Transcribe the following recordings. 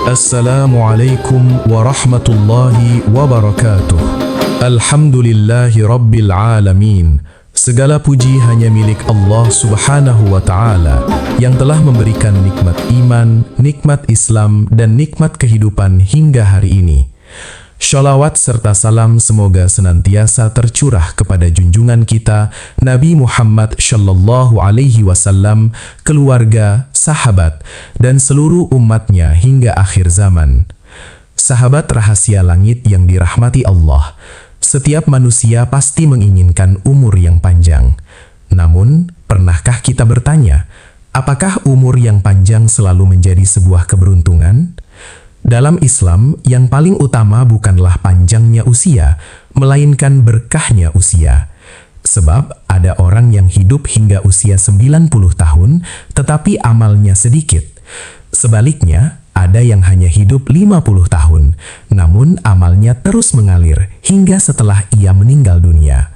Assalamualaikum warahmatullahi wabarakatuh. Alhamdulillahi rabbil alamin. Segala puji hanya milik Allah subhanahu wa ta'ala yang telah memberikan nikmat iman, nikmat Islam, dan nikmat kehidupan hingga hari ini. Sholawat serta salam semoga senantiasa tercurah kepada junjungan kita Nabi Muhammad Shallallahu Alaihi Wasallam, keluarga, sahabat, dan seluruh umatnya hingga akhir zaman. Sahabat rahasia langit yang dirahmati Allah, setiap manusia pasti menginginkan umur yang panjang. Namun, pernahkah kita bertanya, apakah umur yang panjang selalu menjadi sebuah keberuntungan? Dalam Islam, yang paling utama bukanlah panjangnya usia, melainkan berkahnya usia. Sebab ada orang yang hidup hingga usia 90 tahun, tetapi amalnya sedikit. Sebaliknya, ada yang hanya hidup 50 tahun, namun amalnya terus mengalir hingga setelah ia meninggal dunia.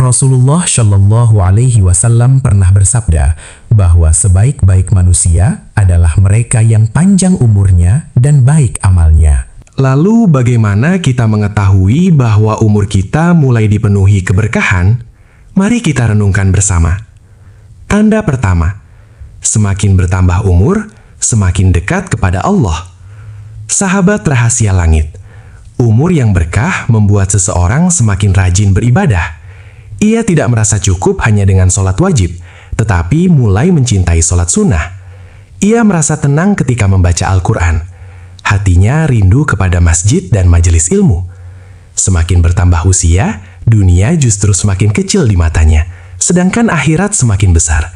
Rasulullah Shallallahu Alaihi Wasallam pernah bersabda bahwa sebaik-baik manusia adalah mereka yang panjang umurnya dan baik amalnya. Lalu bagaimana kita mengetahui bahwa umur kita mulai dipenuhi keberkahan? Mari kita renungkan bersama. Tanda pertama, semakin bertambah umur, semakin dekat kepada Allah. Sahabat rahasia langit, umur yang berkah membuat seseorang semakin rajin beribadah. Ia tidak merasa cukup hanya dengan sholat wajib, tetapi mulai mencintai sholat sunnah. Ia merasa tenang ketika membaca Al-Quran. Hatinya rindu kepada masjid dan majelis ilmu. Semakin bertambah usia, dunia justru semakin kecil di matanya, sedangkan akhirat semakin besar.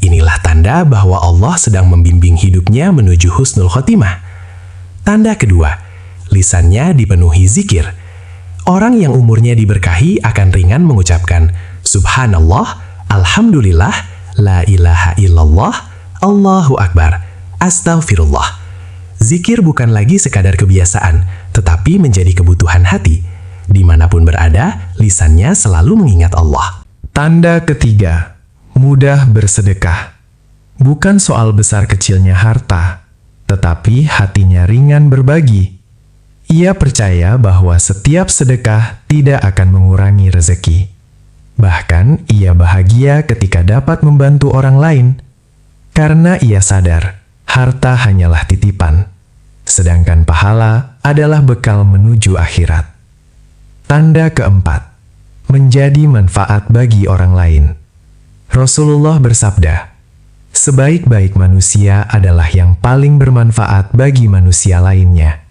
Inilah tanda bahwa Allah sedang membimbing hidupnya menuju husnul khotimah. Tanda kedua, lisannya dipenuhi zikir. Orang yang umurnya diberkahi akan ringan mengucapkan Subhanallah, Alhamdulillah, La ilaha illallah, Allahu Akbar, Astaghfirullah. Zikir bukan lagi sekadar kebiasaan, tetapi menjadi kebutuhan hati. Dimanapun berada, lisannya selalu mengingat Allah. Tanda ketiga, mudah bersedekah. Bukan soal besar kecilnya harta, tetapi hatinya ringan berbagi. Ia percaya bahwa setiap sedekah tidak akan mengurangi rezeki. Bahkan, ia bahagia ketika dapat membantu orang lain, karena ia sadar harta hanyalah titipan, sedangkan pahala adalah bekal menuju akhirat. Tanda keempat, menjadi manfaat bagi orang lain. Rasulullah bersabda, sebaik-baik manusia adalah yang paling bermanfaat bagi manusia lainnya.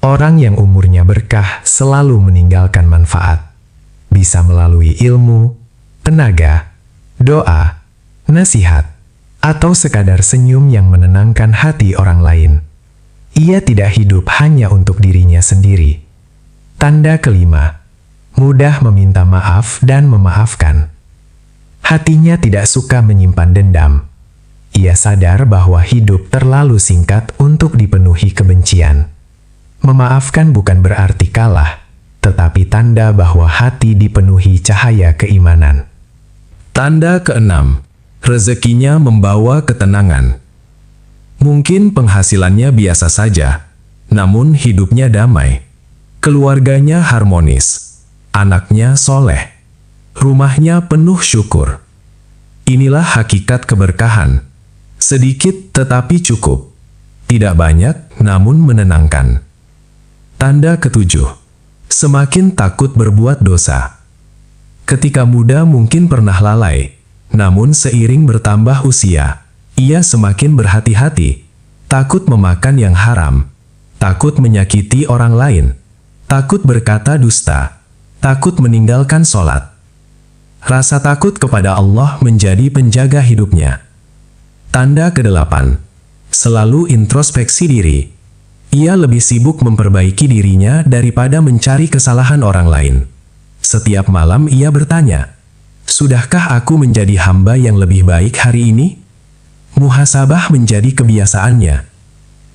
Orang yang umurnya berkah selalu meninggalkan manfaat. Bisa melalui ilmu, tenaga, doa, nasihat, atau sekadar senyum yang menenangkan hati orang lain. Ia tidak hidup hanya untuk dirinya sendiri. Tanda kelima, mudah meminta maaf dan memaafkan. Hatinya tidak suka menyimpan dendam. Ia sadar bahwa hidup terlalu singkat untuk dipenuhi kebencian. Memaafkan bukan berarti kalah, tetapi tanda bahwa hati dipenuhi cahaya keimanan. Tanda keenam, rezekinya membawa ketenangan. Mungkin penghasilannya biasa saja, namun hidupnya damai. Keluarganya harmonis, anaknya soleh, rumahnya penuh syukur. Inilah hakikat keberkahan. Sedikit tetapi cukup. Tidak banyak namun menenangkan. Tanda ketujuh, semakin takut berbuat dosa. Ketika muda mungkin pernah lalai, namun seiring bertambah usia, ia semakin berhati-hati, takut memakan yang haram, takut menyakiti orang lain, takut berkata dusta, takut meninggalkan sholat. Rasa takut kepada Allah menjadi penjaga hidupnya. Tanda kedelapan, selalu introspeksi diri. Ia lebih sibuk memperbaiki dirinya daripada mencari kesalahan orang lain. Setiap malam ia bertanya, sudahkah aku menjadi hamba yang lebih baik hari ini? Muhasabah menjadi kebiasaannya.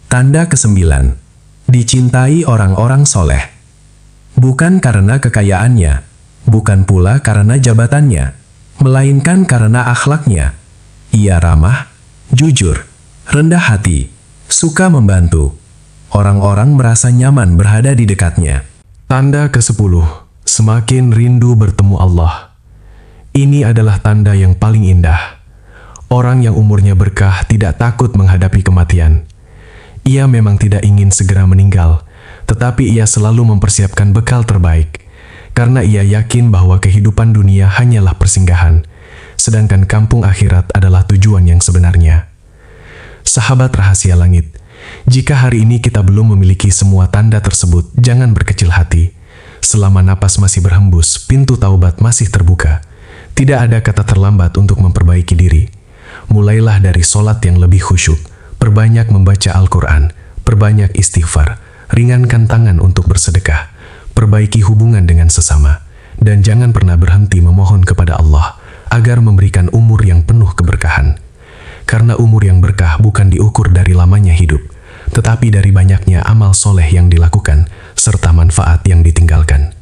Tanda kesembilan, dicintai orang-orang soleh. Bukan karena kekayaannya, bukan pula karena jabatannya, melainkan karena akhlaknya. Ia ramah, jujur, rendah hati, suka membantu. Orang-orang merasa nyaman berada di dekatnya. Tanda ke-10, semakin rindu bertemu Allah. Ini adalah tanda yang paling indah. Orang yang umurnya berkah tidak takut menghadapi kematian. Ia memang tidak ingin segera meninggal, tetapi ia selalu mempersiapkan bekal terbaik, karena ia yakin bahwa kehidupan dunia hanyalah persinggahan, sedangkan kampung akhirat adalah tujuan yang sebenarnya. Sahabat rahasia langit, jika hari ini kita belum memiliki semua tanda tersebut, jangan berkecil hati. Selama napas masih berhembus, pintu taubat masih terbuka. Tidak ada kata terlambat untuk memperbaiki diri. Mulailah dari solat yang lebih khusyuk, perbanyak membaca Al-Quran, perbanyak istighfar, ringankan tangan untuk bersedekah, perbaiki hubungan dengan sesama, dan jangan pernah berhenti memohon kepada Allah agar memberikan umur yang penuh keberkahan. Karena umur yang berkah bukan diukur dari lamanya hidup, tetapi dari banyaknya amal soleh yang dilakukan, serta manfaat yang ditinggalkan.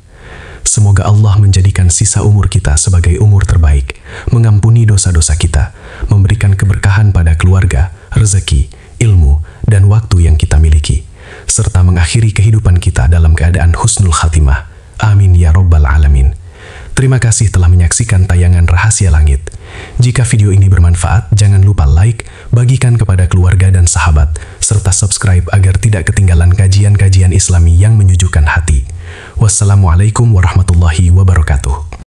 Semoga Allah menjadikan sisa umur kita sebagai umur terbaik, mengampuni dosa-dosa kita, memberikan keberkahan pada keluarga, rezeki, ilmu, dan waktu yang kita miliki, serta mengakhiri kehidupan kita dalam keadaan husnul khatimah. Amin ya Rabbal Alamin. Terima kasih telah menyaksikan tayangan Rahasia Langit. Jika video ini bermanfaat, jangan lupa like, bagikan kepada keluarga dan sahabat, serta subscribe agar tidak ketinggalan kajian-kajian Islami yang menyejukkan hati. Wassalamualaikum warahmatullahi wabarakatuh.